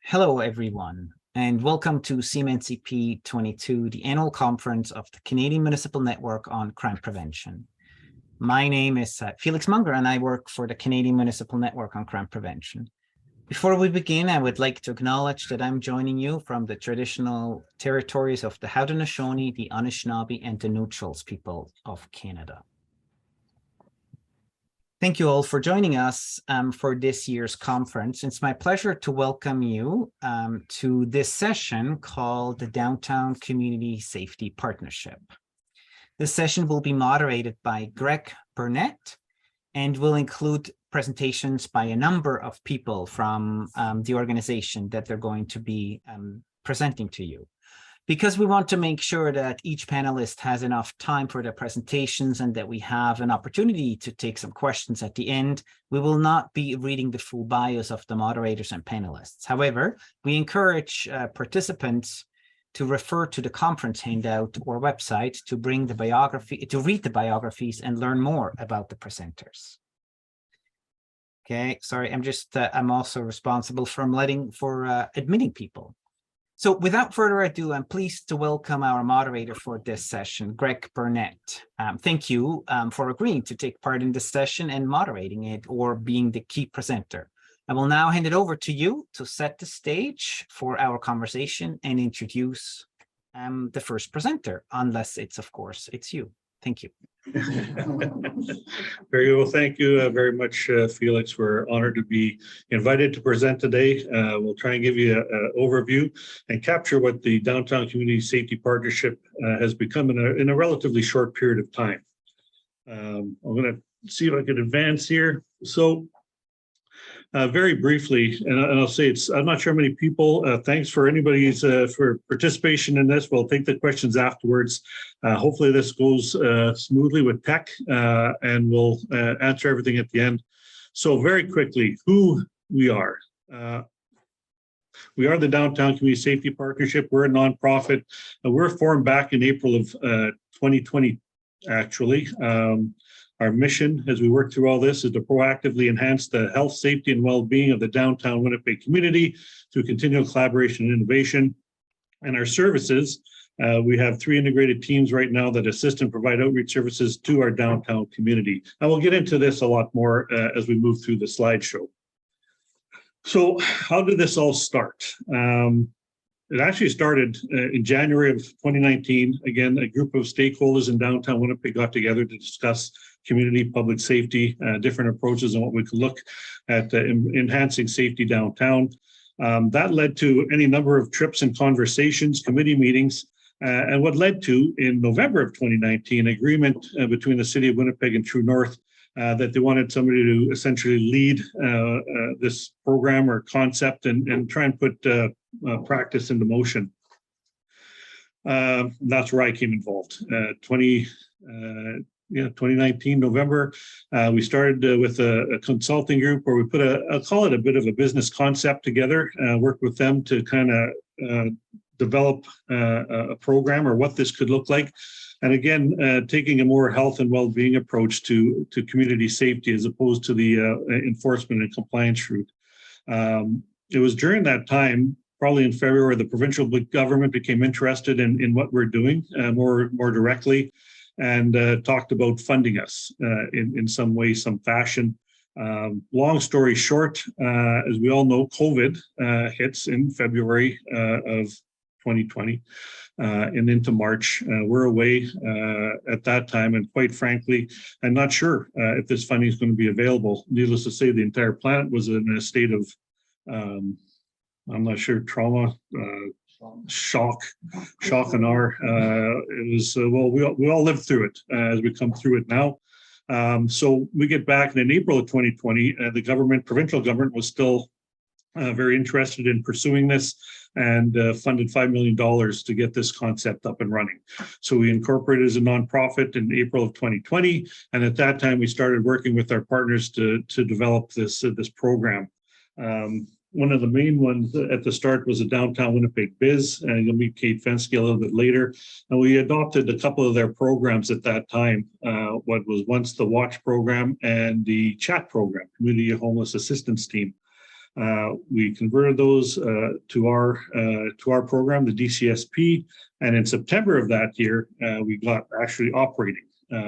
Hello, everyone, and welcome to CMNCP22, the annual conference of the Canadian Municipal Network on Crime Prevention. My name is Felix Munger, and I work for the Canadian Municipal Network on Crime Prevention. Before we begin, I would like to acknowledge that I'm joining you from the traditional territories of the Haudenosaunee, the Anishinaabe, and the Neutrals people of Canada. Thank you all for joining us for this year's conference. It's my pleasure to welcome you to this session called the Downtown Community Safety Partnership. This session will be moderated by Greg Burnett and will include presentations by a number of people from the organization that they're going to be presenting to you. Because we want to make sure that each panelist has enough time for their presentations and that we have an opportunity to take some questions at the end, we will not be reading the full bios of the moderators and panelists. However, we encourage participants to refer to the conference handout or website to read the biographies and learn more about the presenters. Okay, sorry, I'm also responsible for admitting people. So without further ado, I'm pleased to welcome our moderator for this session, Greg Burnett. Thank you for agreeing to take part in this session and moderating it or being the key presenter. I will now hand it over to you to set the stage for our conversation and introduce the first presenter, unless of course, it's you. Thank you. Very well. Thank you very much, Felix. We're honored to be invited to present today. We'll try and give you an overview and capture what the Downtown Community Safety Partnership has become in a relatively short period of time. I'm going to see if I can advance here. So very briefly, and I'll say I'm not sure how many people, thanks for anybody's for participation in this. We'll take the questions afterwards. Hopefully this goes smoothly with tech and we'll answer everything at the end. So very quickly, who we are. We are the Downtown Community Safety Partnership. We're a nonprofit. We're formed back in April of 2020, actually. Our mission as we work through all this is to proactively enhance the health, safety, and well-being of the downtown Winnipeg community through continual collaboration and innovation. And our services, we have 3 integrated teams right now that assist and provide outreach services to our downtown community. And we'll get into this a lot more as we move through the slideshow. So how did this all start? It actually started in January of 2019. Again, a group of stakeholders in downtown Winnipeg got together to discuss community public safety, different approaches and what we could look at enhancing safety downtown. That led to any number of trips and conversations, committee meetings, and what led to, in November of 2019, agreement between the City of Winnipeg and True North that they wanted somebody to essentially lead this program or concept and try and put practice into motion. That's where I came involved. 2019 November, we started with a consulting group where we put I'll call it a bit of a business concept together, worked with them to kind of develop a program or what this could look like. And again, taking a more health and well-being approach to community safety as opposed to the enforcement and compliance route. It was during that time, probably in February, the provincial government became interested in what we're doing more directly and talked about funding us in some way, some fashion. Long story short, as we all know, COVID hits in February of 2020 and into March. We're away at that time, and quite frankly, I'm not sure if this funding is going to be available. Needless to say, the entire planet was in a state of, I'm not sure, trauma, shock and awe. It was, well, we all lived through it as we come through it now. So we get back, and in April of 2020, the provincial government was still very interested in pursuing this and funded $5 million to get this concept up and running. So we incorporated as a nonprofit in April of 2020, and at that time we started working with our partners to develop this program. One of the main ones at the start was a Downtown Winnipeg Biz, and you'll meet Kate Fenske a little bit later. And we adopted a couple of their programs at that time, what was once the Watch program and the Chat program, Community Homeless Assistance Team. We converted those to our program, the DCSP, and in September of that year, we got actually operating.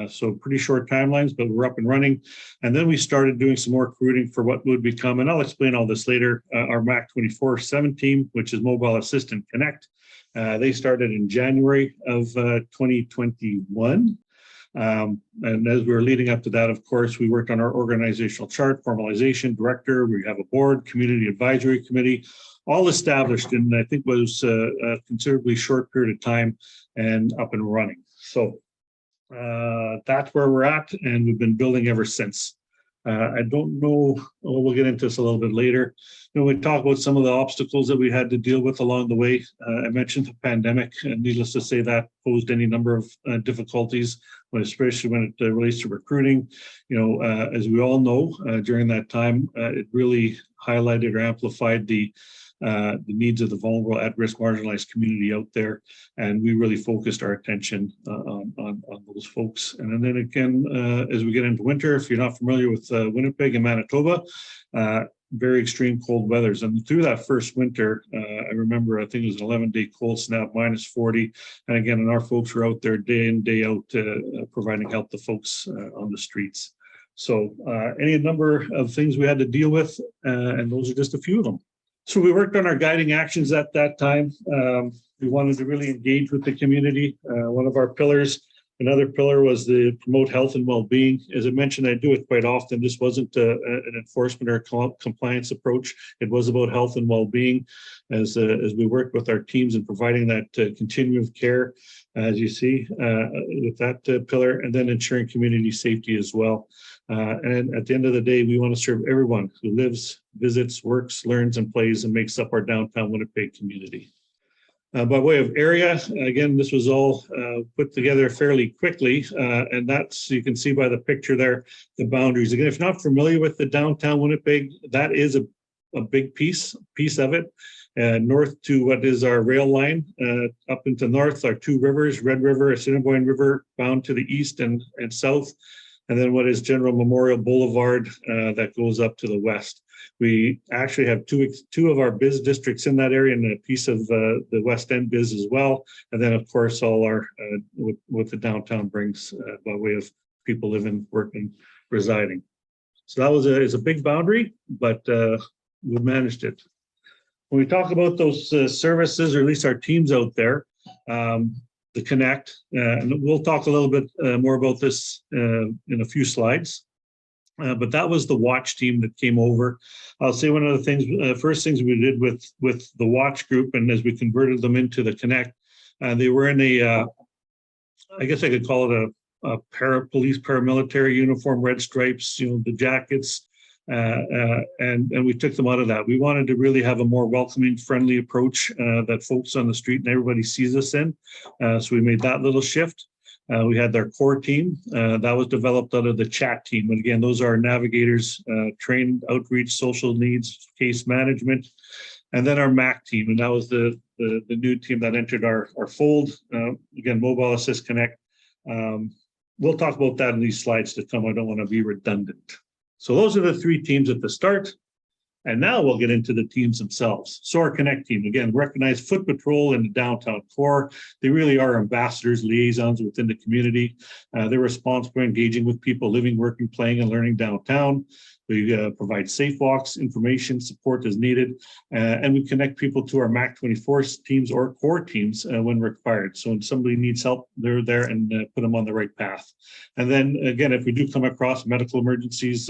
So pretty short timelines, but we're up and running. And then we started doing some more recruiting for what would become, and I'll explain all this later, our MAC-24-7 team, which is Mobile Assistant Connect. They started in January of 2021. And as we were leading up to that, of course, we worked on our organizational chart, formalization, director. We have a board, community advisory committee, all established in, I think, was a considerably short period of time and up and running. So that's where we're at, and we've been building ever since. I don't know, we'll get into this a little bit later. We talk about some of the obstacles that we had to deal with along the way. I mentioned the pandemic, and needless to say, that posed any number of difficulties, especially when it relates to recruiting. As we all know, during that time, it really highlighted or amplified the needs of the vulnerable, at-risk, marginalized community out there, and we really focused our attention on those folks. And then again, as we get into winter, if you're not familiar with Winnipeg and Manitoba, very extreme cold weathers. And through that first winter, I remember, I think it was an 11-day cold snap, -40. And again, and our folks were out there day in, day out, providing help to folks on the streets. So any number of things we had to deal with, and those are just a few of them. So we worked on our guiding actions at that time. We wanted to really engage with the community. One of our pillars, another pillar, was to promote health and well-being. As I mentioned, I do it quite often. This wasn't an enforcement or compliance approach. It was about health and well-being as we worked with our teams in providing that continuum of care, as you see, with that pillar, and then ensuring community safety as well. And at the end of the day, we want to serve everyone who lives, visits, works, learns, and plays, and makes up our downtown Winnipeg community. By way of area, again, this was all put together fairly quickly, and that's, you can see by the picture there, the boundaries. Again, if you're not familiar with the downtown Winnipeg, that is a big piece of it. North to what is our rail line, up into north, our two rivers, Red River, Assiniboine River, bound to the east and south. And then what is General Memorial Boulevard that goes up to the west. We actually have two of our biz districts in that area, and a piece of the West End biz as well. And then, of course, all our what the downtown brings by way of people living, working, residing. So that was is a big boundary, but we managed it. When we talk about those services, or at least our teams out there, the Connect, and we'll talk a little bit more about this in a few slides. But that was the watch team that came over. I'll say one of the things, first things we did with the watch group, and as we converted them into the Connect, they were in a, I guess I could call it a police paramilitary uniform, red stripes, the jackets, and we took them out of that. We wanted to really have a more welcoming, friendly approach that folks on the street and everybody sees us in. So we made that little shift. We had their core team that was developed out of the chat team. And again, those are navigators, trained outreach, social needs, case management, and then our MAC team. And that was the new team that entered our fold. Again, Mobile Assist Connect. We'll talk about that in these slides to come. I don't want to be redundant. So those are the three teams at the start. And now we'll get into the teams themselves. So our Connect team, again, recognized foot patrol in the downtown core. They really are ambassadors, liaisons within the community. They're responsible for engaging with people living, working, playing, and learning downtown. We provide safe walks, information, support as needed, and we connect people to our MAC-24 teams or core teams when required. So when somebody needs help, they're there and put them on the right path. And then again, if we do come across medical emergencies,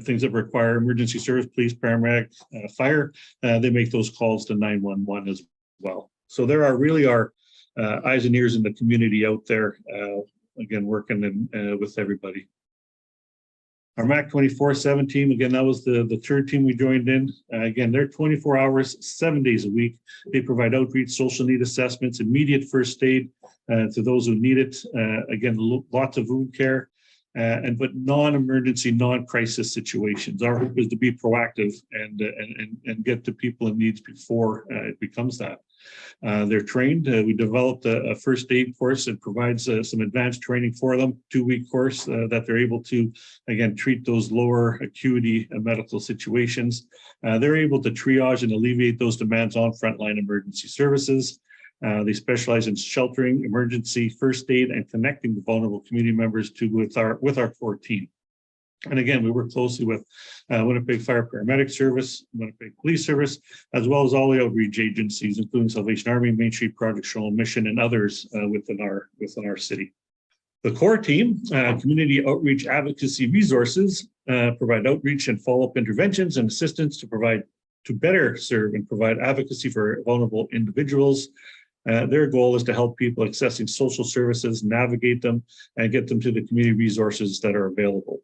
things that require emergency service, police, paramedic, fire, they make those calls to 911 as well. So there are really our eyes and ears in the community out there, again, working with everybody. Our MAC-24-7 team, again, that was the third team we joined in. Again, they're 24 hours, 7 days a week. They provide outreach, social need assessments, immediate first aid to those who need it. Again, lots of wound care. but non-emergency, non-crisis situations. Our hope is to be proactive and get to people in needs before it becomes that. They're trained. We developed a first aid course that provides some advanced training for them, 2-week course that they're able to, again, treat those lower acuity medical situations. They're able to triage and alleviate those demands on frontline emergency services. They specialize in sheltering, emergency first aid, and connecting the vulnerable community members with our core team. And again, we work closely with Winnipeg Fire Paramedic Service, Winnipeg Police Service, as well as all the outreach agencies, including Salvation Army, Main Street Project, Shoal Mission, and others within our city. The core team, community outreach advocacy resources, provide outreach and follow-up interventions and assistance to better serve and provide advocacy for vulnerable individuals. Their goal is to help people accessing social services, navigate them, and get them to the community resources that are available.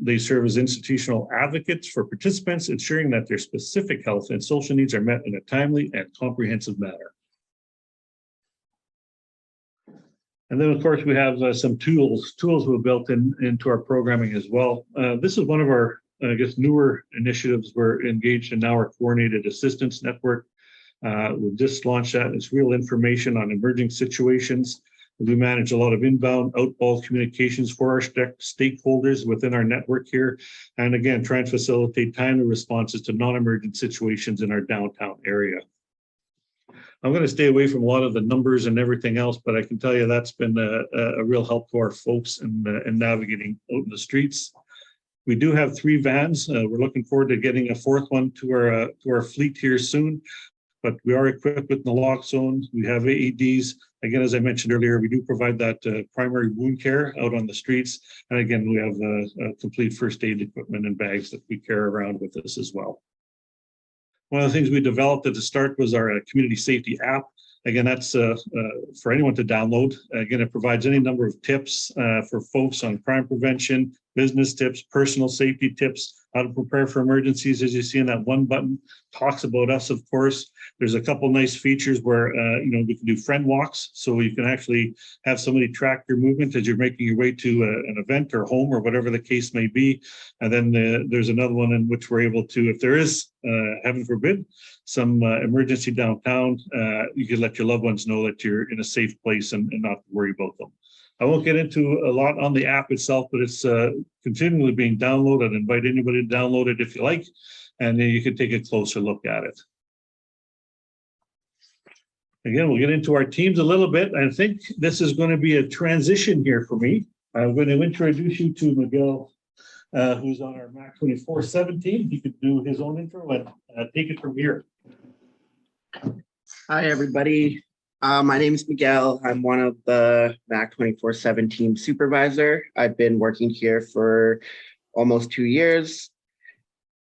They serve as institutional advocates for participants, ensuring that their specific health and social needs are met in a timely and comprehensive manner. And then, of course, we have some tools we've built into our programming as well. This is one of our, I guess, newer initiatives we're engaged in now, our Coordinated Assistance Network. We've just launched that. It's real information on emerging situations. We manage a lot of inbound, outbound communications for our stakeholders within our network here. And again, try and facilitate timely responses to non-emergent situations in our downtown area. I'm going to stay away from a lot of the numbers and everything else, but I can tell you that's been a real help to our folks in navigating out in the streets. We do have 3 vans. We're looking forward to getting a 4th one to our fleet here soon. But we are equipped with naloxone. We have AEDs. Again, as I mentioned earlier, we do provide that primary wound care out on the streets. And again, we have complete first aid equipment and bags that we carry around with us as well. One of the things we developed at the start was our community safety app. Again, that's for anyone to download. Again, it provides any number of tips for folks on crime prevention, business tips, personal safety tips, how to prepare for emergencies. As you see in that one button, talks about us, of course. There's a couple nice features where we can do friend walks, so you can actually have somebody track your movement as you're making your way to an event or home or whatever the case may be. And then there's another one in which we're able to, if there is, heaven forbid, some emergency downtown, you can let your loved ones know that you're in a safe place and not worry about them. I won't get into a lot on the app itself, but it's continually being downloaded. I invite anybody to download it if you like, and then you can take a closer look at it. Again, we'll get into our teams a little bit. I think this is going to be a transition here for me. I'm going to introduce you to Miguel, who's on our MAC 24/7 team. He could do his own intro and take it from here. Hi, everybody. My name is Miguel. I'm one of the MAC 24/7 team supervisor. I've been working here for almost 2 years.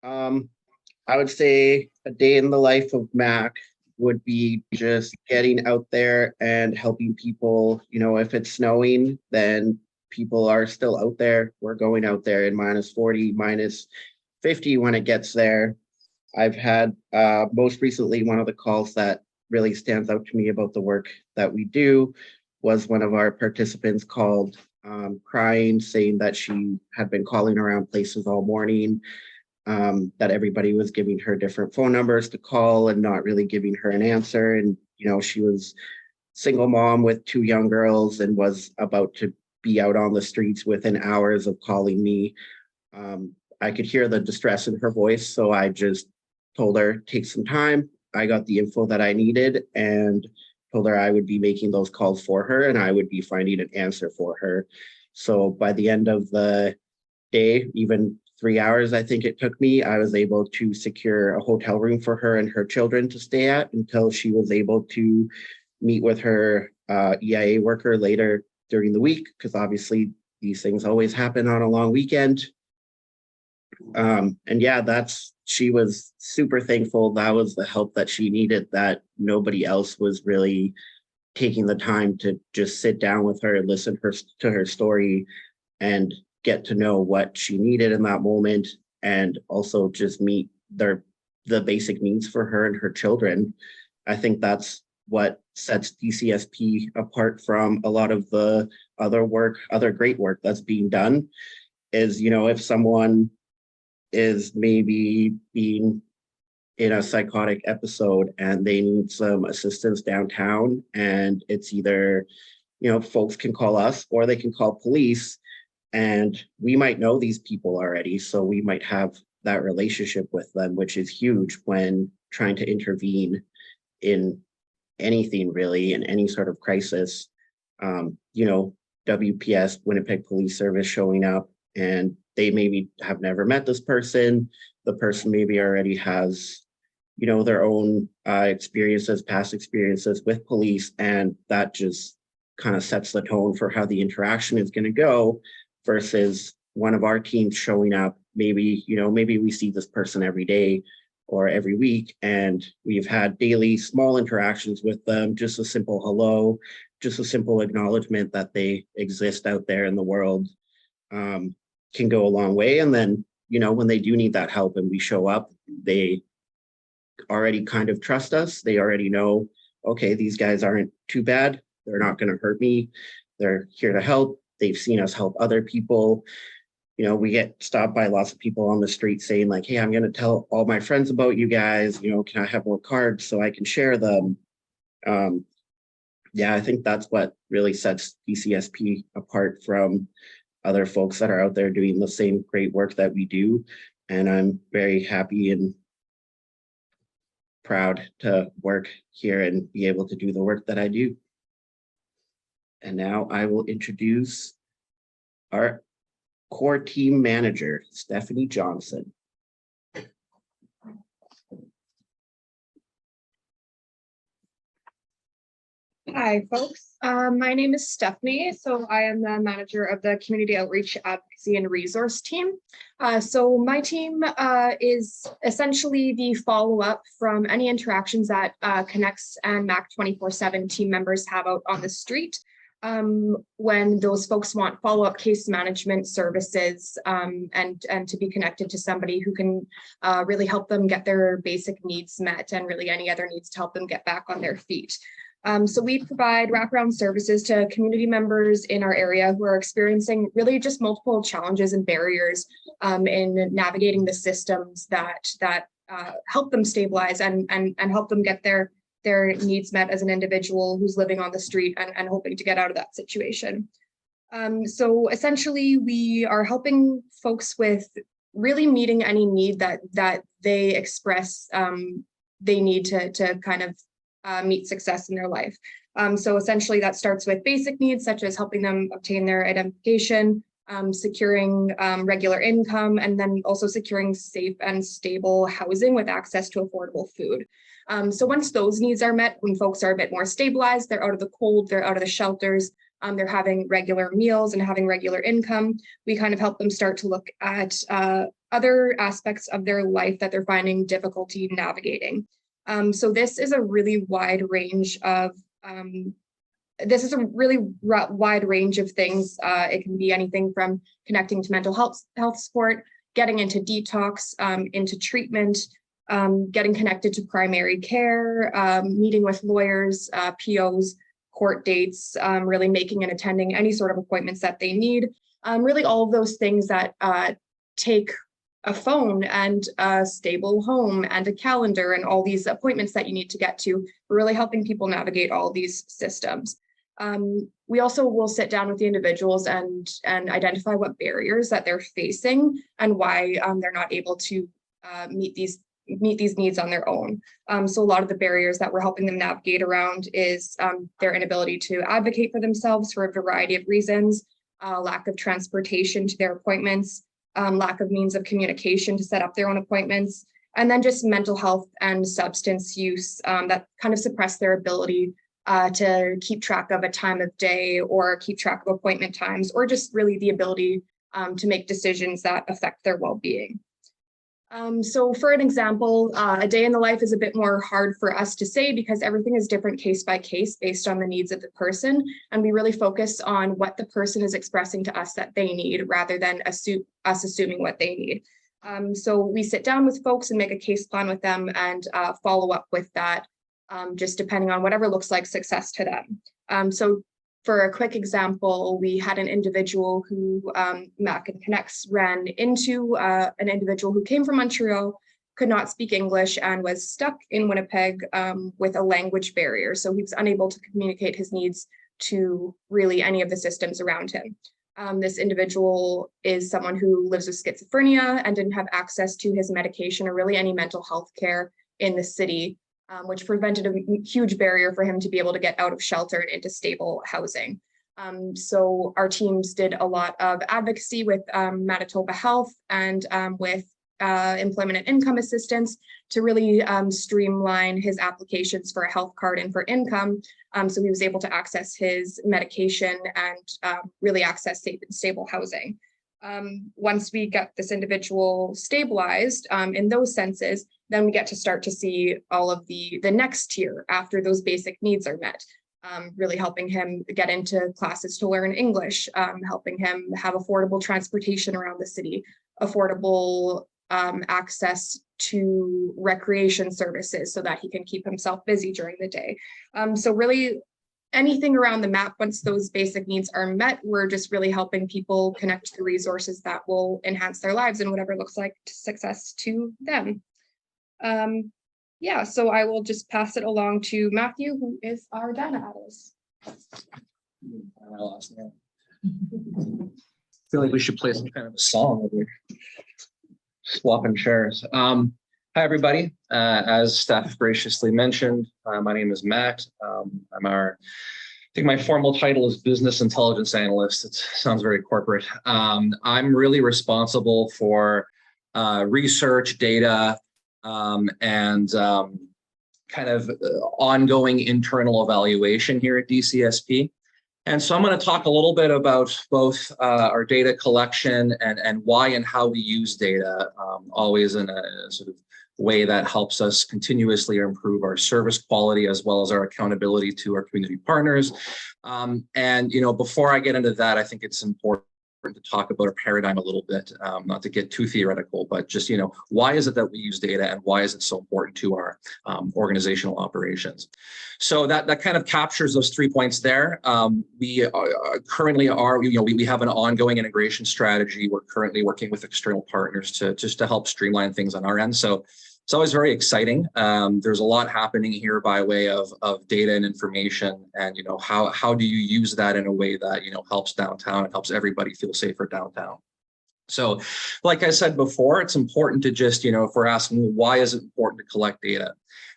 I would say a day in the life of MAC would be just getting out there and helping people. If it's snowing, then people are still out there. We're going out there in -40, -50 when it gets there. I've had most recently one of the calls that really stands out to me about the work that we do was one of our participants called crying, saying that she had been calling around places all morning, that everybody was giving her different phone numbers to call and not really giving her an answer. And, she was single mom with 2 young girls and was about to be out on the streets within hours of calling me. I could hear the distress in her voice, so I just told her, take some time. I got the info that I needed and told her I would be making those calls for her and I would be finding an answer for her. So by the end of the day, even 3 hours, I think it took me, I was able to secure a hotel room for her and her children to stay at until she was able to meet with her EIA worker later during the week, because obviously these things always happen on a long weekend. And yeah, she was super thankful. That was the help that she needed, that nobody else was really taking the time to just sit down with her and listen to her story and get to know what she needed in that moment, and also just meet the basic needs for her and her children. I think that's what sets DCSP apart from a lot of the other great work that's being done is, if someone is maybe being in a psychotic episode and they need some assistance downtown, and it's either, folks can call us or they can call police, and we might know these people already, so we might have that relationship with them, which is huge when trying to intervene in anything really, in any sort of crisis. WPS, Winnipeg Police Service, showing up, and they maybe have never met this person. The person maybe already has, their own past experiences with police, and that just kind of sets the tone for how the interaction is going to go, versus one of our teams showing up. Maybe we see this person every day or every week, and we've had daily small interactions with them, just a simple hello, just a simple acknowledgement that they exist out there in the world, can go a long way. And then, when they do need that help and we show up, they already kind of trust us. They already know, okay, these guys aren't too bad. They're not going to hurt me. They're here to help. They've seen us help other people. We get stopped by lots of people on the street saying like, hey, I'm going to tell all my friends about you guys, can I have more cards so I can share them? I think that's what really sets DCSP apart from other folks that are out there doing the same great work that we do. And I'm very happy and proud to work here and be able to do the work that I do. And now I will introduce our core team manager, Stephanie Johnson. Hi, folks. My name is Stephanie. So I am the manager of the Community Outreach, Advocacy, and Resource team. So my team is essentially the follow-up from any interactions that Connects and MAC 24/7 team members have out on the street. When those folks want follow-up case management services, and to be connected to somebody who can really help them get their basic needs met, and really any other needs to help them get back on their feet. So we provide wraparound services to community members in our area who are experiencing really just multiple challenges and barriers in navigating the systems that help them stabilize and help them get their needs met as an individual who's living on the street and hoping to get out of that situation. So essentially, we are helping folks with really meeting any need that they express they need to kind of meet success in their life. So essentially that starts with basic needs, such as helping them obtain their identification, securing regular income, and then also securing safe and stable housing with access to affordable food. So once those needs are met, when folks are a bit more stabilized, they're out of the cold, they're out of the shelters, they're having regular meals and having regular income, we kind of help them start to look at other aspects of their life that they're finding difficulty navigating. So this is a really wide range of things. It can be anything from connecting to mental health support, getting into detox, into treatment, getting connected to primary care, meeting with lawyers, POs, court dates, really making and attending any sort of appointments that they need. Really all of those things that take a phone and a stable home and a calendar and all these appointments that you need to get to. We're really helping people navigate all these systems. We also will sit down with the individuals and identify what barriers that they're facing and why they're not able to meet these needs on their own. So a lot of the barriers that we're helping them navigate around is their inability to advocate for themselves for a variety of reasons, lack of transportation to their appointments, lack of means of communication to set up their own appointments, and then just mental health and substance use that kind of suppress their ability to keep track of a time of day or keep track of appointment times, or just really the ability to make decisions that affect their well-being. So for an example, a day in the life is a bit more hard for us to say because everything is different case by case based on the needs of the person. And we really focus on what the person is expressing to us that they need rather than us assuming what they need. So we sit down with folks and make a case plan with them and follow up with that, just depending on whatever looks like success to them. So For a quick example, we had an individual who Mac and Connects ran into an individual who came from Montreal, could not speak English, and was stuck in Winnipeg with a language barrier. So he was unable to communicate his needs to really any of the systems around him. This individual is someone who lives with schizophrenia and didn't have access to his medication or really any mental health care in the city, which prevented a huge barrier for him to be able to get out of shelter and into stable housing. So our teams did a lot of advocacy with Manitoba Health and with employment and income assistance to really streamline his applications for a health card and for income. So he was able to access his medication and really access safe and stable housing. Once we get this individual stabilized in those senses, then we get to start to see all of the next tier after those basic needs are met. Really helping him get into classes to learn English, helping him have affordable transportation around the city, affordable access to recreation services so that he can keep himself busy during the day. So really anything around the map, once those basic needs are met, we're just really helping people connect to the resources that will enhance their lives and whatever looks like success to them. Yeah, so I will just pass it along to Matthew, who is our data analyst. My last name. I feel like we should play some kind of a song over here. Swapping chairs. Hi, everybody. As Steph graciously mentioned, my name is Matt. I think my formal title is Business Intelligence Analyst. It sounds very corporate. I'm really responsible for research, data, and kind of ongoing internal evaluation here at DCSP. And so I'm going to talk a little bit about both our data collection and why and how we use data, always in a sort of way that helps us continuously improve our service quality as well as our accountability to our community partners. And, you know, before I get into that, I think it's important to talk about our paradigm a little bit, not to get too theoretical, but just, you know, why is it that we use data and why is it so important to our organizational operations? So that kind of captures those 3 points there. We currently we have an ongoing integration strategy. We're currently working with external partners to help streamline things on our end. So it's always very exciting. There's a lot happening here by way of data and information, and you know how do you use that in a way that helps downtown and helps everybody feel safer downtown. So, like I said before, it's important to just if we're asking why is it important to collect data,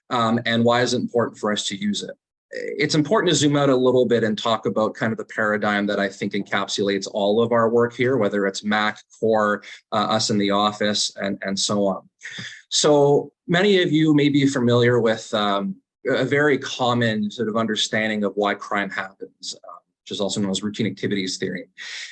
and why is it important for us to use it. It's important to zoom out a little bit and talk about kind of the paradigm that I think encapsulates all of our work here, whether it's Mac, Core, us in the office, and so on. So many of you may be familiar with a very common sort of understanding of why crime happens, which is also known as routine activities theory.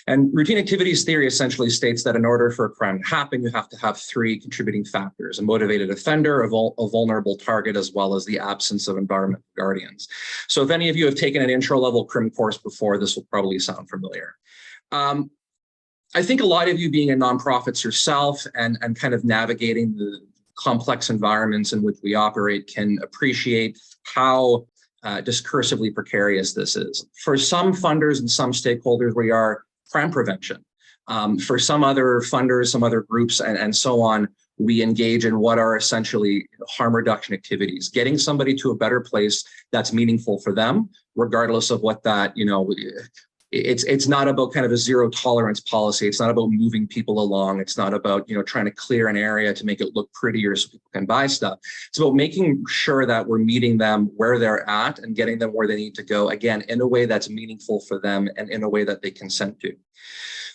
And routine activities theory essentially states that in order for a crime to happen, you have to have 3 contributing factors: a motivated offender, a vulnerable target, as well as the absence of environmental guardians. So if any of you have taken an intro level crim course before, this will probably sound familiar. I think a lot of you being in nonprofits yourself and kind of navigating the complex environments in which we operate can appreciate how discursively precarious this is. For some funders and some stakeholders, we are crime prevention. For some other funders, some other groups, and so on, we engage in what are essentially harm reduction activities, getting somebody to a better place that's meaningful for them, regardless of what that, it's not about kind of a zero tolerance policy. It's not about moving people along. It's not about, trying to clear an area to make it look prettier so people can buy stuff. It's about making sure that we're meeting them where they're at and getting them where they need to go, again, in a way that's meaningful for them and in a way that they consent to.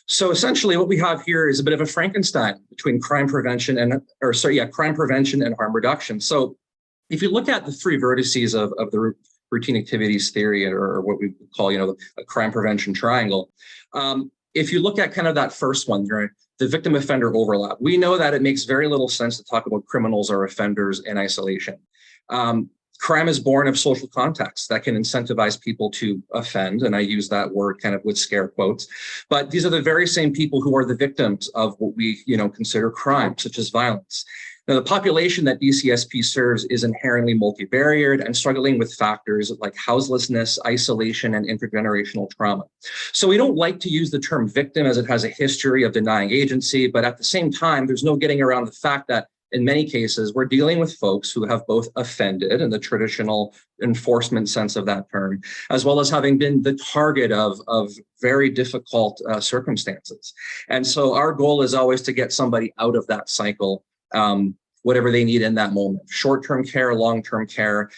So essentially what we have here is a bit of a Frankenstein between crime prevention and harm reduction. So if you look at the 3 vertices of the routine activities theory, or what we call, a crime prevention triangle. If you look at kind of that first one, the victim offender overlap, we know that it makes very little sense to talk about criminals or offenders in isolation. Crime is born of social context that can incentivize people to offend, and I use that word kind of with scare quotes. But these are the very same people who are the victims of what we, consider crime, such as violence. Now, the population that DCSP serves is inherently multivariate and struggling with factors like houselessness, isolation, and intergenerational trauma. So we don't like to use the term victim as it has a history of denying agency, but at the same time, there's no getting around the fact that in many cases, we're dealing with folks who have both offended in the traditional enforcement sense of that term, as well as having been the target of very difficult circumstances. And so our goal is always to get somebody out of that cycle, whatever they need in that moment, short-term care, long-term care,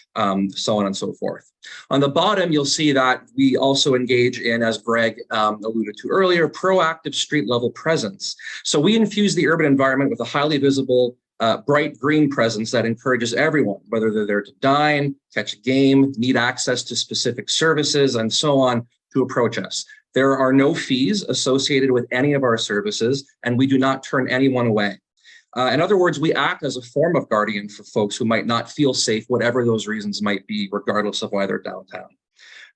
so on and so forth. On the bottom, you'll see that we also engage in, as Greg alluded to earlier, proactive street-level presence. So we infuse the urban environment with a highly visible, bright green presence that encourages everyone, whether they're there to dine, catch a game, need access to specific services, and so on, to approach us. There are no fees associated with any of our services, and we do not turn anyone away. In other words, we act as a form of guardian for folks who might not feel safe, whatever those reasons might be, regardless of why they're downtown.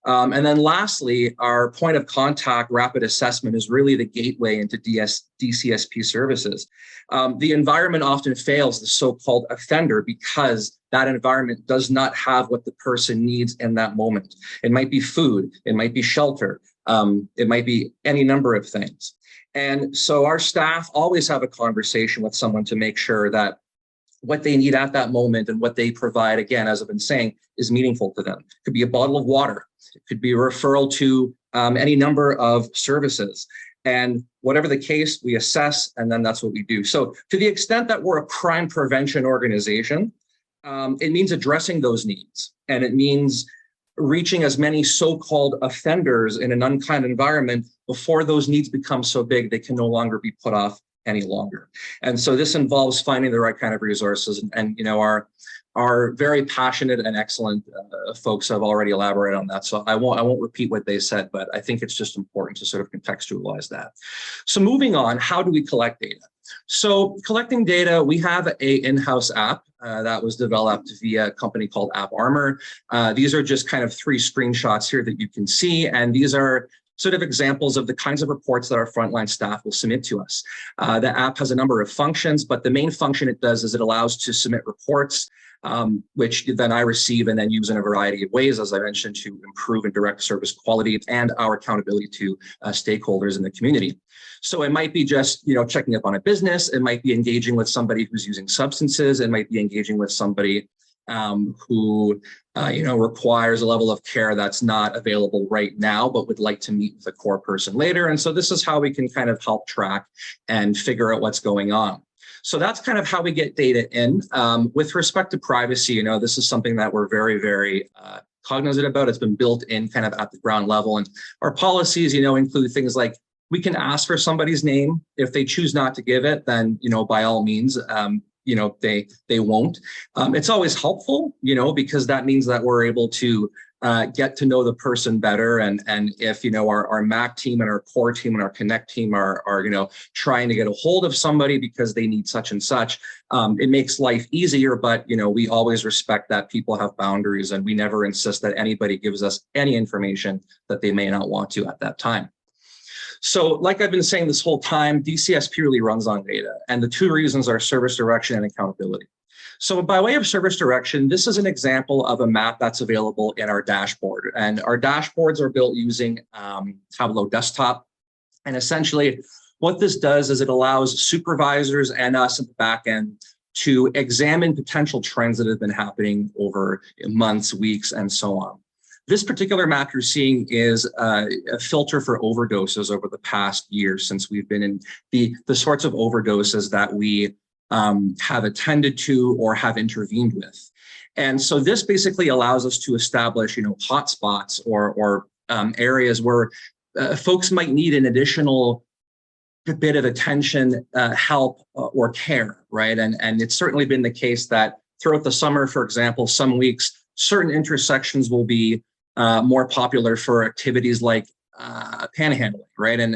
And then lastly, our point of contact rapid assessment is really the gateway into DCSP services. The environment often fails the so-called offender because that environment does not have what the person needs in that moment. It might be food, it might be shelter, it might be any number of things. And so our staff always have a conversation with someone to make sure that what they need at that moment and what they provide, again, as I've been saying, is meaningful to them. It could be a bottle of water. It could be a referral to any number of services. And whatever the case, we assess, and then that's what we do. So to the extent that we're a crime prevention organization, it means addressing those needs. And it means reaching as many so-called offenders in an unkind environment before those needs become so big they can no longer be put off any longer. And so this involves finding the right kind of resources, and you know, our very passionate and excellent folks have already elaborated on that. So I won't repeat what they said, but I think it's just important to sort of contextualize that. So moving on, how do we collect data? So collecting data, we have an in-house app that was developed via a company called App Armor. These are just kind of 3 screenshots here that you can see, and these are sort of examples of the kinds of reports that our frontline staff will submit to us. The app has a number of functions, but the main function it does is it allows to submit reports, which then I receive and then use in a variety of ways, as I mentioned, to improve and direct service quality and our accountability to stakeholders in the community. So it might be just, you know, checking up on a business. It might be engaging with somebody who's using substances. It might be engaging with somebody who requires a level of care that's not available right now, but would like to meet with a core person later. And so this is how we can kind of help track and figure out what's going on. So that's kind of how we get data in. With respect to privacy, you know, this is something that we're very, very cognizant about. It's been built in kind of at the ground level. And our policies, you know, include things like we can ask for somebody's name. If they choose not to give it, then, you know, by all means, they won't. It's always helpful, you know, because that means that we're able to get to know the person better. And if, you know, our MAC team and our core team and our Connect team are you know, trying to get a hold of somebody because they need such and such, it makes life easier. But, you know, we always respect that people have boundaries, and we never insist that anybody gives us any information that they may not want to at that time. So like I've been saying this whole time, DCSP really runs on data, and the 2 reasons are service direction and accountability. So by way of service direction, this is an example of a map that's available in our dashboard, and our dashboards are built using Tableau Desktop. And essentially what this does is it allows supervisors and us at the back end to examine potential trends that have been happening over months, weeks, and so on. This particular map you're seeing is a filter for overdoses over the past year since we've been in the sorts of overdoses that we have attended to or have intervened with. And so this basically allows us to establish, you know, hotspots or areas where folks might need an additional bit of attention, help, or care, right? And it's certainly been the case that throughout the summer, for example, some weeks, certain intersections will be more popular for activities like panhandling, right? And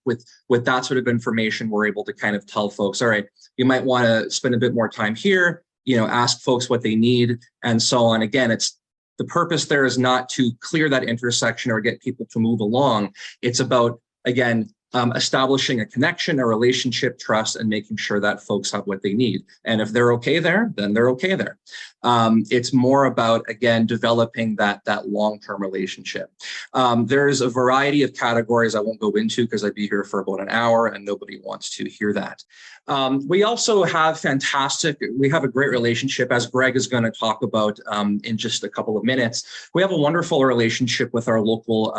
with that sort of information, we're able to kind of tell folks, all right, you might want to spend a bit more time here, you know, ask folks what they need, and so on. Again, it's the purpose there is not to clear that intersection or get people to move along. It's about, again, establishing a connection, a relationship, trust, and making sure that folks have what they need. And if they're okay there, then they're okay there. It's more about, again, developing that long-term relationship. There's a variety of categories I won't go into because I'd be here for about an hour and nobody wants to hear that. We also have we have a great relationship, as Greg is going to talk about in just a couple of minutes. We have a wonderful relationship with our local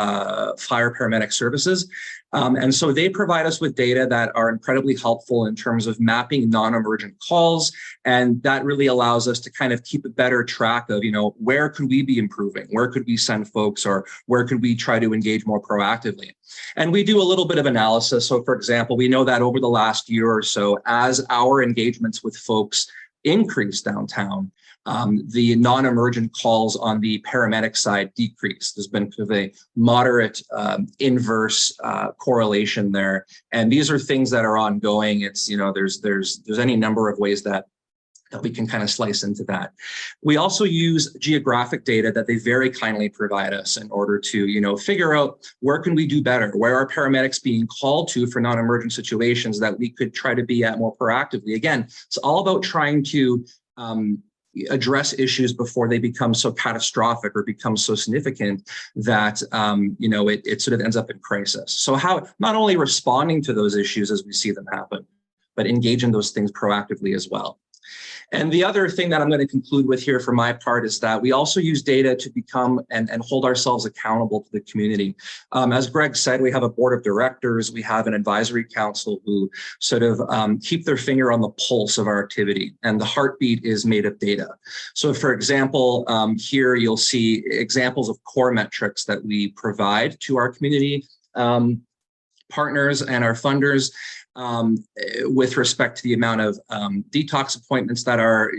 fire paramedic services. And so they provide us with data that are incredibly helpful in terms of mapping non-emergent calls. And that really allows us to kind of keep a better track of, where could we be improving? Where could we send folks, or where could we try to engage more proactively? And we do a little bit of analysis. So for example, we know that over the last year or so, as our engagements with folks increase downtown, the non-emergent calls on the paramedic side decrease. There's been kind of a moderate inverse correlation there. And these are things that are ongoing. It's, there's any number of ways that we can kind of slice into that. We also use geographic data that they very kindly provide us in order to, figure out where can we do better, where are paramedics being called to for non-emergent situations that we could try to be at more proactively. Again, it's all about trying to address issues before they become so catastrophic or become so significant that it sort of ends up in crisis. So how not only responding to those issues as we see them happen, but engage in those things proactively as well. And the other thing that I'm going to conclude with here for my part is that we also use data to become and hold ourselves accountable to the community. As Greg said, we have a board of directors, we have an advisory council who sort of keep their finger on the pulse of our activity, and the heartbeat is made of data. So for example, here you'll see examples of core metrics that we provide to our community partners and our funders. With respect to the amount of detox appointments that are,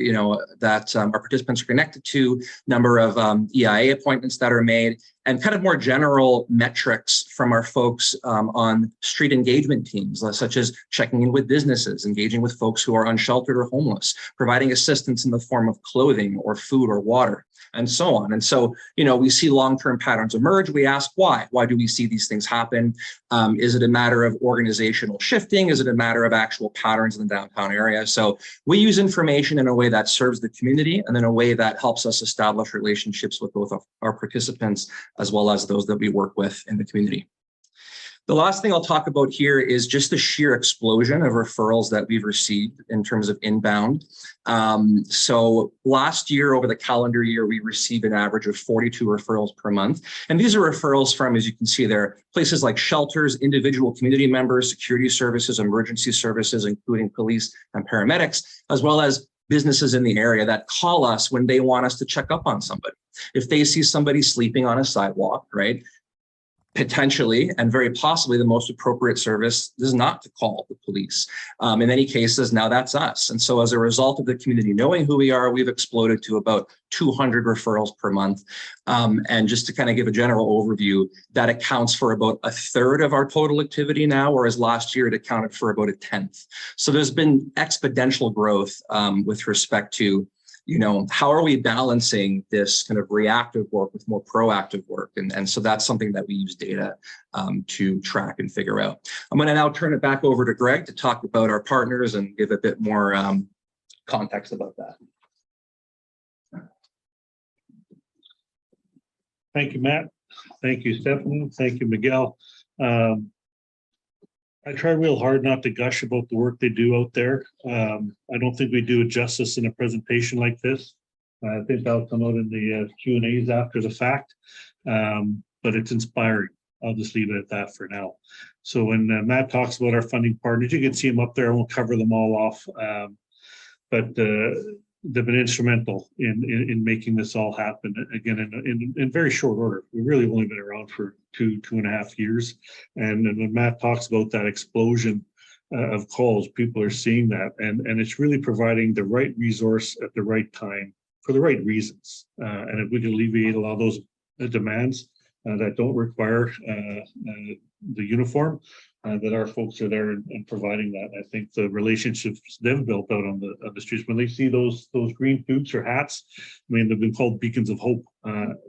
our participants are connected to, number of EIA appointments that are made, and kind of more general metrics from our folks on street engagement teams, such as checking in with businesses, engaging with folks who are unsheltered or homeless, providing assistance in the form of clothing or food or water, and so on. And so, we see long-term patterns emerge. We ask why. Why do we see these things happen? Is it a matter of organizational shifting? Is it a matter of actual patterns in the downtown area? So we use information in a way that serves the community and in a way that helps us establish relationships with both of our participants as well as those that we work with in the community. The last thing I'll talk about here is just the sheer explosion of referrals that we've received in terms of inbound. So last year, over the calendar year, we received an average of 42 referrals per month. And these are referrals from, as you can see there, places like shelters, individual community members, security services, emergency services, including police and paramedics, as well as businesses in the area that call us when they want us to check up on somebody. If they see somebody sleeping on a sidewalk, right? Potentially and very possibly the most appropriate service is not to call the police. In many cases, now that's us. And so as a result of the community knowing who we are, we've exploded to about 200 referrals per month. And just to kind of give a general overview, that accounts for about a third of our total activity now, whereas last year it accounted for about a tenth. So there's been exponential growth with respect to how are we balancing this kind of reactive work with more proactive work? And so that's something that we use data to track and figure out. I'm going to now turn it back over to Greg to talk about our partners and give a bit more context about that. Thank you, Matt. Thank you, Stephanie. Thank you, Miguel. I try real hard not to gush about the work they do out there. I don't think we do it justice in a presentation like this. I think that'll come out in the Q&As after the fact, but it's inspiring. I'll just leave it at that for now. So when Matt talks about our funding partners, you can see them up there. I won't cover them all off, but they've been instrumental in making this all happen, again, in very short order. We've really only been around for two and a half years. And when Matt talks about that explosion of calls, people are seeing that. And it's really providing the right resource at the right time for the right reasons. And if we can alleviate a lot of those demands that don't require the uniform, that our folks are there and providing that. I think the relationships they've built out on the streets, when they see those green boots or hats, I mean, they've been called beacons of hope.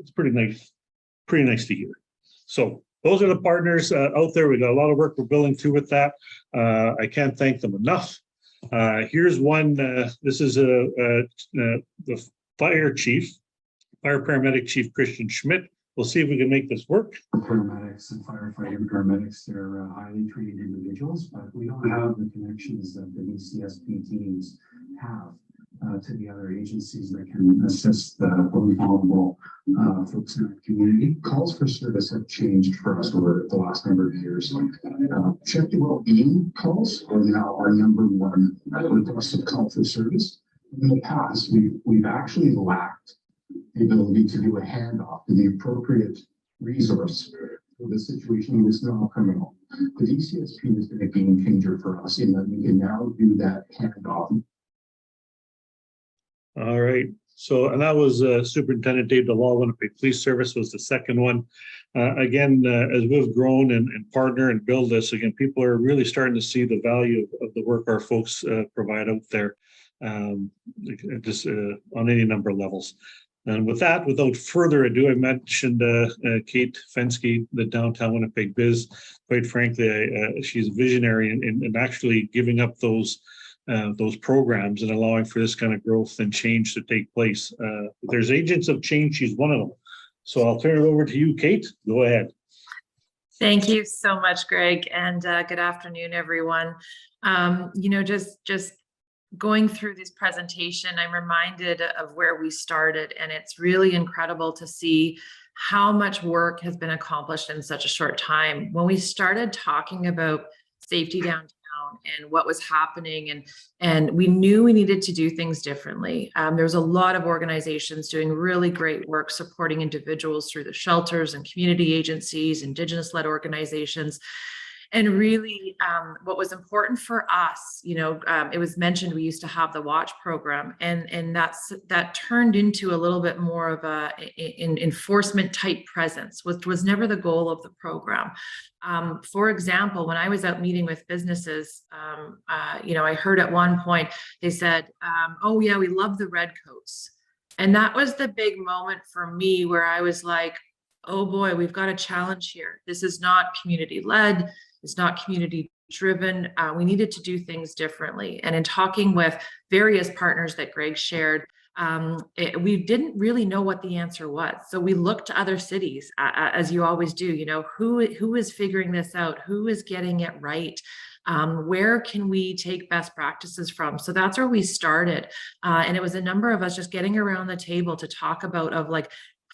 It's pretty nice to hear. So those are the partners out there. We got a lot of work we're building through with that. I can't thank them enough. Here's one. This is the fire paramedic chief, Christian Schmidt. We'll see if we can make this work. Paramedics and firefighting paramedics, they're highly trained individuals, but we don't have the connections that the DCSP teams have to the other agencies that can assist the vulnerable folks in our community. Calls for service have changed for us over the last number of years. Safety and Wellbeing calls are now our number one requested call for service. In the past, we've actually lacked the ability to do a handoff to the appropriate resource for the situation was not criminal. The DCSP has been a game changer for us in that we can now do that handoff. All right. So, and that was Superintendent Dave DeLaw, Winnipeg Police Service was the second one. Again, as we've grown and partner and build this, again, people are really starting to see the value of the work our folks provide out there, just on any number of levels. And with that, without further ado, I mentioned Kate Fenske, the Downtown Winnipeg Biz. Quite frankly, she's a visionary in actually giving up those programs and allowing for this kind of growth and change to take place. If there's agents of change, she's one of them. So I'll turn it over to you, Kate. Go ahead. Thank you so much, Greg, and good afternoon, everyone. Just going through this presentation, I'm reminded of where we started, and it's really incredible to see how much work has been accomplished in such a short time. When we started talking about safety downtown and what was happening, and we knew we needed to do things differently. There's a lot of organizations doing really great work supporting individuals through the shelters and community agencies, Indigenous-led organizations. And really, what was important for us, it was mentioned we used to have the watch program, and that turned into a little bit more of an enforcement type presence, which was never the goal of the program. For example, when I was out meeting with businesses, I heard at one point they said, "Oh yeah, we love the red coats," and that was the big moment for me where I was like, "Oh boy, we've got a challenge here. This is not community led. It's not community driven. We needed to do things differently." And in talking with various partners that Greg shared, we didn't really know what the answer was. So we looked to other cities, as you always do, who is figuring this out? Who is getting it right? Where can we take best practices from? So that's where we started. And it was a number of us just getting around the table to talk about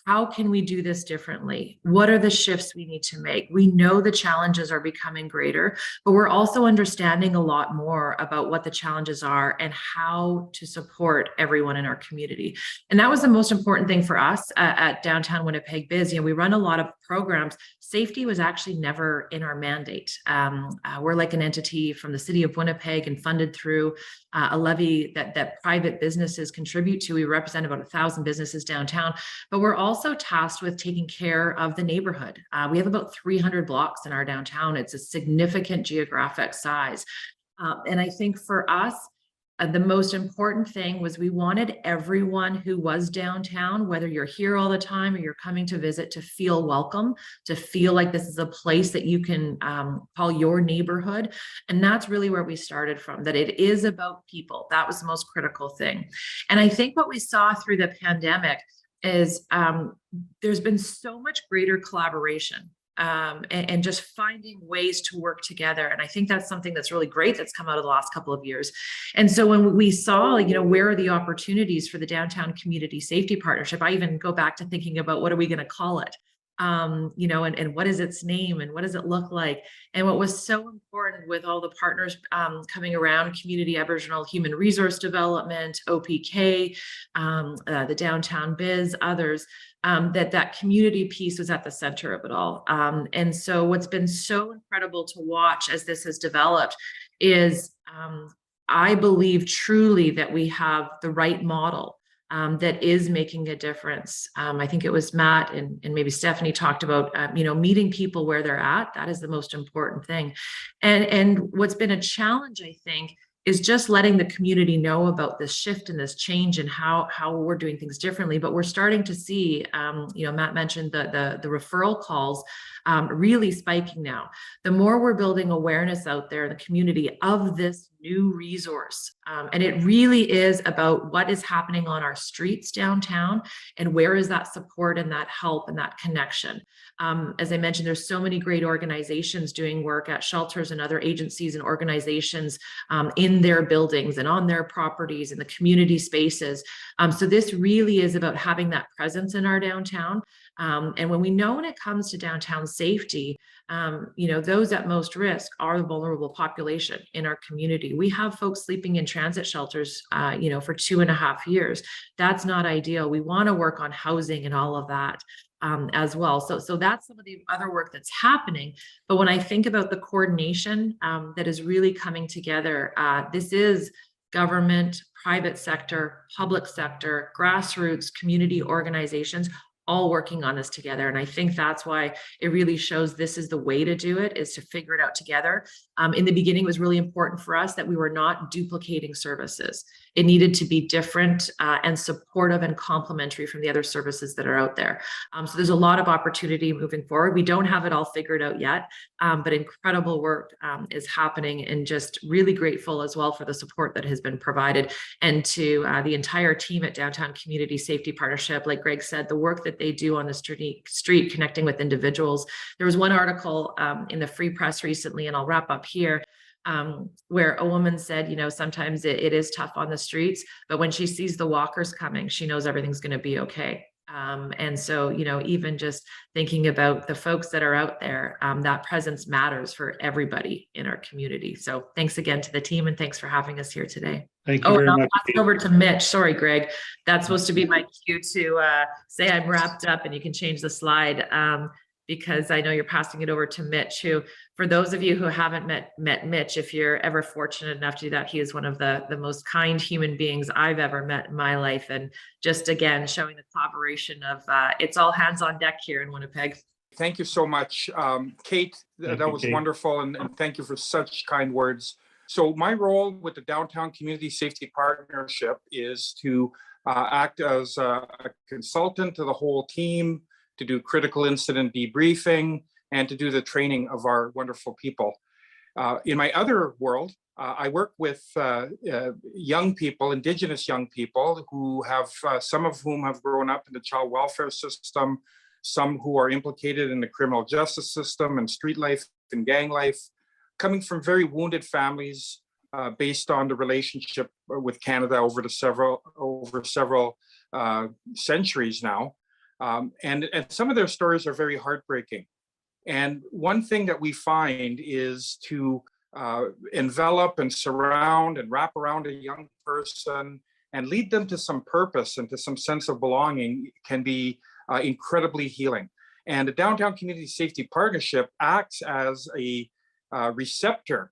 how can we do this differently? What are the shifts we need to make? We know the challenges are becoming greater, but we're also understanding a lot more about what the challenges are and how to support everyone in our community. And that was the most important thing for us at Downtown Winnipeg Biz. We run a lot of programs. Safety was actually never in our mandate. We're like an entity from the city of Winnipeg and funded through a levy that private businesses contribute to. We represent about 1,000 businesses downtown, but we're also tasked with taking care of the neighborhood. We have about 300 blocks in our downtown. It's a significant geographic size. And I think for us, the most important thing was we wanted everyone who was downtown, whether you're here all the time or you're coming to visit, to feel welcome, to feel like this is a place that you can call your neighborhood. And that's really where we started from, that it is about people. That was the most critical thing. And I think what we saw through the pandemic is there's been so much greater collaboration and just finding ways to work together. And I think that's something that's really great that's come out of the last couple of years. And so when we saw, where are the opportunities for the Downtown Community Safety Partnership, I even go back to thinking about what are we going to call it? And what is its name and what does it look like? And what was so important with all the partners coming around, Community Aboriginal Human Resource Development, OPK, the Downtown Biz, others, that community piece was at the center of it all. And so what's been so incredible to watch as this has developed is I believe truly that we have the right model that is making a difference. I think it was Matt and maybe Stephanie talked about, meeting people where they're at. That is the most important thing. And what's been a challenge, I think, is just letting the community know about this shift and this change and how we're doing things differently. But we're starting to see, Matt mentioned the referral calls really spiking now. The more we're building awareness out there in the community of this new resource, and it really is about what is happening on our streets downtown and where is that support and that help and that connection. As I mentioned, there's so many great organizations doing work at shelters and other agencies and organizations in their buildings and on their properties in the community spaces. So this really is about having that presence in our downtown. And when we know when it comes to downtown safety, those at most risk are the vulnerable population in our community. We have folks sleeping in transit shelters, for 2.5 years. That's not ideal. We want to work on housing and all of that. As well. So that's some of the other work that's happening. But when I think about the coordination that is really coming together, this is government, private sector, public sector, grassroots, community organizations, all working on this together. And I think that's why it really shows this is the way to do it, is to figure it out together. In the beginning, it was really important for us that we were not duplicating services. It needed to be different and supportive and complementary from the other services that are out there. So there's a lot of opportunity moving forward. We don't have it all figured out yet, but incredible work is happening, and just really grateful as well for the support that has been provided, and to the entire team at Downtown Community Safety Partnership. Like Greg said, the work that they do on the street connecting with individuals. There was one article in the Free Press recently, and I'll wrap up here, where a woman said, sometimes it is tough on the streets, but when she sees the walkers coming, she knows everything's going to be okay. And so, even just thinking about the folks that are out there, that presence matters for everybody in our community. So thanks again to the team, and thanks for having us here today. Thank you very much. I'll pass it over to Mitch. Sorry, Greg. That's supposed to be my cue to say I'm wrapped up, and you can change the slide, because I know you're passing it over to Mitch, who, for those of you who haven't met Mitch, if you're ever fortunate enough to do that, he is one of the most kind human beings I've ever met in my life. And just, again, showing the collaboration of it's all hands on deck here in Winnipeg. Thank you so much, Kate. That was wonderful. And thank you for such kind words. So my role with the Downtown Community Safety Partnership is to act as a consultant to the whole team, to do critical incident debriefing, and to do the training of our wonderful people. In my other world, I work with young people, Indigenous young people, who have, some of whom have grown up in the child welfare system, some who are implicated in the criminal justice system and street life and gang life, coming from very wounded families based on the relationship with Canada over several centuries now. And some of their stories are very heartbreaking. And one thing that we find is to envelop and surround and wrap around a young person and lead them to some purpose and to some sense of belonging can be incredibly healing. And the Downtown Community Safety Partnership acts as a receptor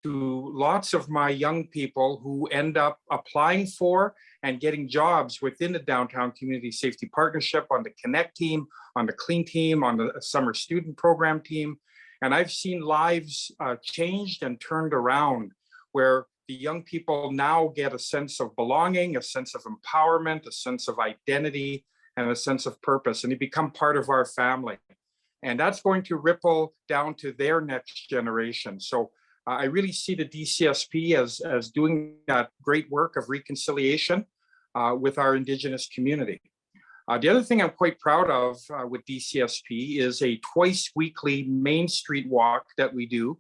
to lots of my young people who end up applying for and getting jobs within the Downtown Community Safety Partnership on the Connect team, on the Clean team, on the Summer Student Program team. And I've seen lives changed and turned around, where the young people now get a sense of belonging, a sense of empowerment, a sense of identity, and a sense of purpose, and they become part of our family. And that's going to ripple down to their next generation. So I really see the DCSP as doing that great work of reconciliation with our Indigenous community. The other thing I'm quite proud of with DCSP is a twice weekly Main Street walk that we do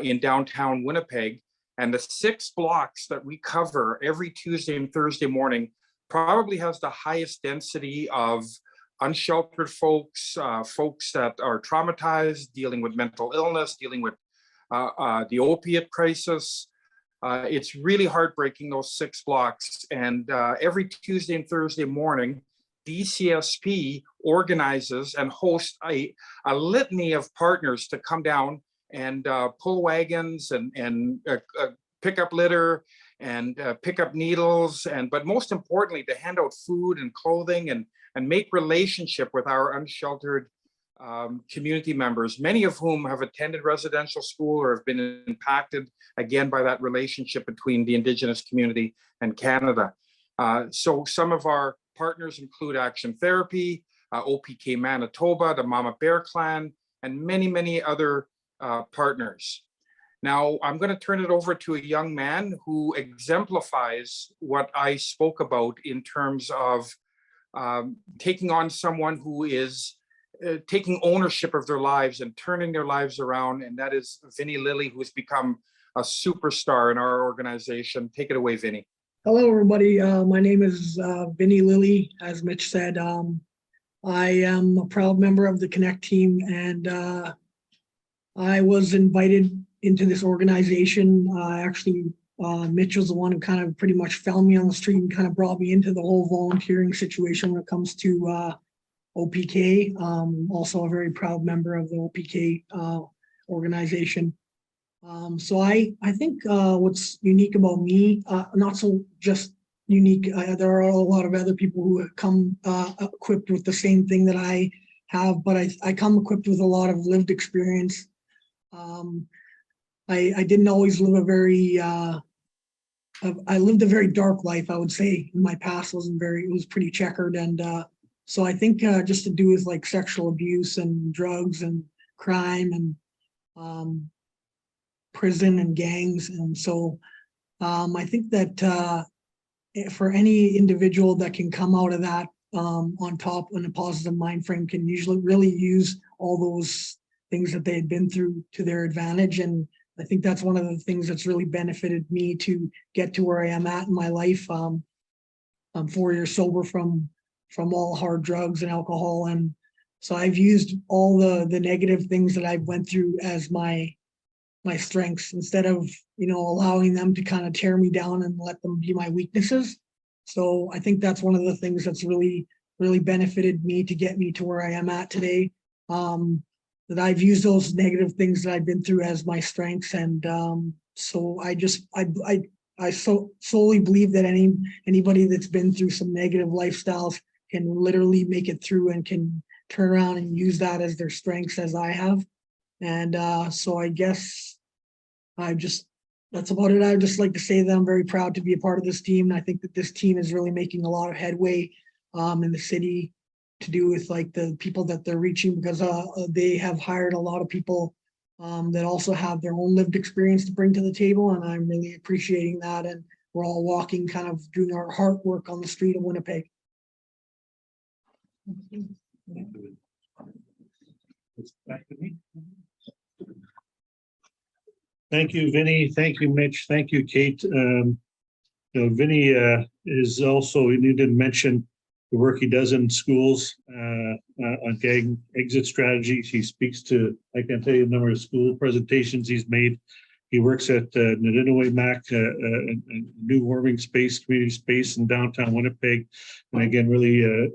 in downtown Winnipeg. And the 6 blocks that we cover every Tuesday and Thursday morning probably has the highest density of unsheltered folks, folks that are traumatized, dealing with mental illness, dealing with the opiate crisis. It's really heartbreaking, those 6 blocks. And every Tuesday and Thursday morning, DCSP organizes and hosts a litany of partners to come down and pull wagons and pick up litter and pick up needles, but most importantly, to hand out food and clothing and make relationship with our unsheltered community members, many of whom have attended residential school or have been impacted again by that relationship between the Indigenous community and Canada. So some of our partners include Action Therapy, OPK Manitoba, the Mama Bear Clan, and many, many other partners. Now, I'm going to turn it over to a young man who exemplifies what I spoke about in terms of taking on someone who is taking ownership of their lives and turning their lives around, and that is Vinnie Lilly, who's become a superstar in our organization. Take it away, Vinnie. Hello, everybody. My name is Vinnie Lilly. As Mitch said, I am a proud member of the Connect team, and I was invited into this organization. Actually, Mitch was the one who kind of pretty much found me on the street and kind of brought me into the whole volunteering situation when it comes to OPK. Also a very proud member of the OPK organization. So I think what's unique about me, not so just unique, there are a lot of other people who come equipped with the same thing that I have, but I come equipped with a lot of lived experience. I didn't always live a very, I lived a very dark life, I would say. My past wasn't very, it was pretty checkered. And so I think just to do with like sexual abuse and drugs and crime and prison and gangs. And so I think that for any individual that can come out of that on top in a positive mind frame can usually really use all those things that they had been through to their advantage. And I think that's one of the things that's really benefited me to get to where I am at in my life. I'm 4 years sober from all hard drugs and alcohol. And so I've used all the negative things that I went through as my strengths instead of, allowing them to kind of tear me down and let them be my weaknesses. So I think that's one of the things that's really, really benefited me to get me to where I am at today. That I've used those negative things that I've been through as my strengths. And so I so solely believe that anybody that's been through some negative lifestyles can literally make it through and can turn around and use that as their strengths as I have. And so I guess that's about it. I'd just like to say that I'm very proud to be a part of this team. And I think that this team is really making a lot of headway in the city to do with like the people that they're reaching, because they have hired a lot of people that also have their own lived experience to bring to the table. And I'm really appreciating that. And we're all walking, kind of doing our heart work on the street of Winnipeg. It's back to me. Thank you, Vinnie. Thank you, Mitch. Thank you, Kate. Vinnie is also, you didn't mention the work he does in schools on gang exit strategies. He speaks to, I can tell you the number of school presentations he's made. He works at Nidinaway Mac, a new warming space, community space in downtown Winnipeg. And again, really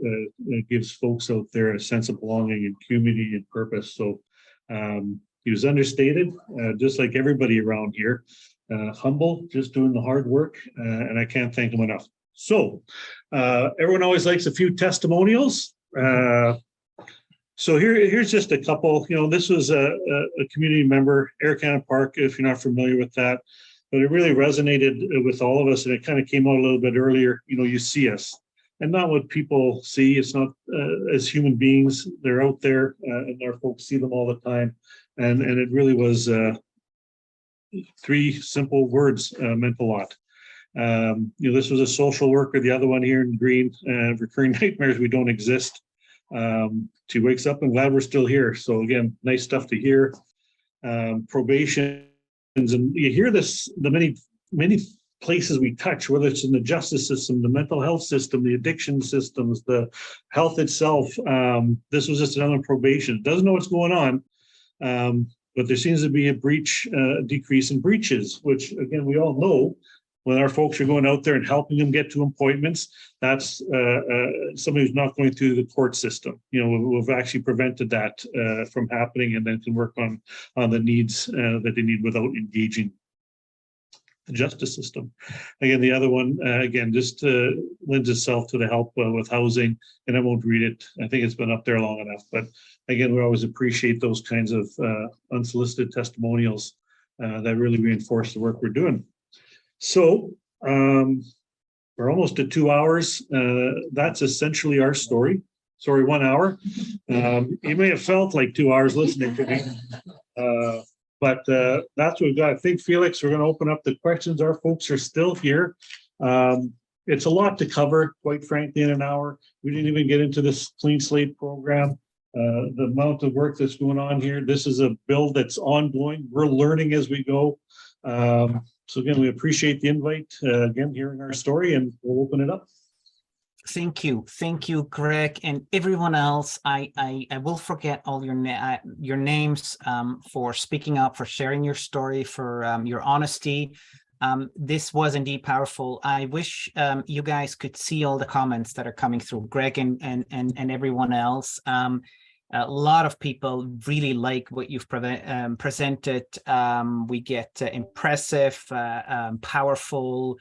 gives folks out there a sense of belonging and community and purpose. So he was understated, just like everybody around here. Humble, just doing the hard work, and I can't thank him enough. So everyone always likes a few testimonials. So here's just a couple. This was a community member, Air Canada Park, if you're not familiar with that, but it really resonated with all of us, and it kind of came out a little bit earlier. You see us, and not what people see. It's not as human beings. They're out there, and our folks see them all the time, and it really was 3 simple words meant a lot. This was a social worker. The other one here in green, recurring nightmares, we don't exist. She wakes up and glad we're still here. So again, nice stuff to hear. Probations, and you hear this, the many places we touch, whether it's in the justice system, the mental health system, the addiction systems, the health itself. This was just another probation. Doesn't know what's going on, but there seems to be a decrease in breaches, which again, we all know. When our folks are going out there and helping them get to appointments, that's somebody who's not going through the court system. We've actually prevented that from happening, and then can work on the needs that they need without engaging. justice system. Again, the other one, again, just lends itself to the help with housing, and I won't read it. I think it's been up there long enough, but again, we always appreciate those kinds of unsolicited testimonials that really reinforce the work we're doing. So we're almost at 2 hours. That's essentially our story. Sorry, 1 hour. You may have felt like 2 hours listening to me. But that's what we've got. I think, Felix, we're going to open up the questions. Our folks are still here. It's a lot to cover, quite frankly, in an hour. We didn't even get into this clean slate program. The amount of work that's going on here. This is a build that's ongoing. We're learning as we go. So again, we appreciate the invite, again, hearing our story, and we'll open it up. Thank you, Greg, and everyone else. I will forget all your names for speaking up, for sharing your story, for your honesty. This was indeed powerful. I wish you guys could see all the comments that are coming through, Greg and everyone else. A lot of people really like what you've presented. We get impressive, powerful,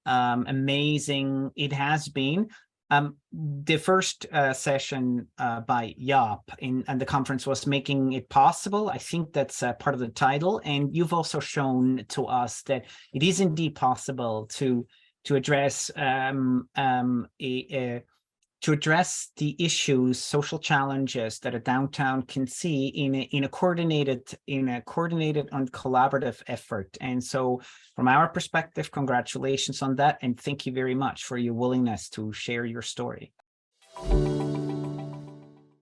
amazing. It has been. The first session by Jaap and the conference was making it possible. I think that's part of the title. And you've also shown to us that it is indeed possible to address to address the issues, social challenges that a downtown can see in a coordinated and collaborative effort. And so from our perspective, congratulations on that. And thank you very much for your willingness to share your story.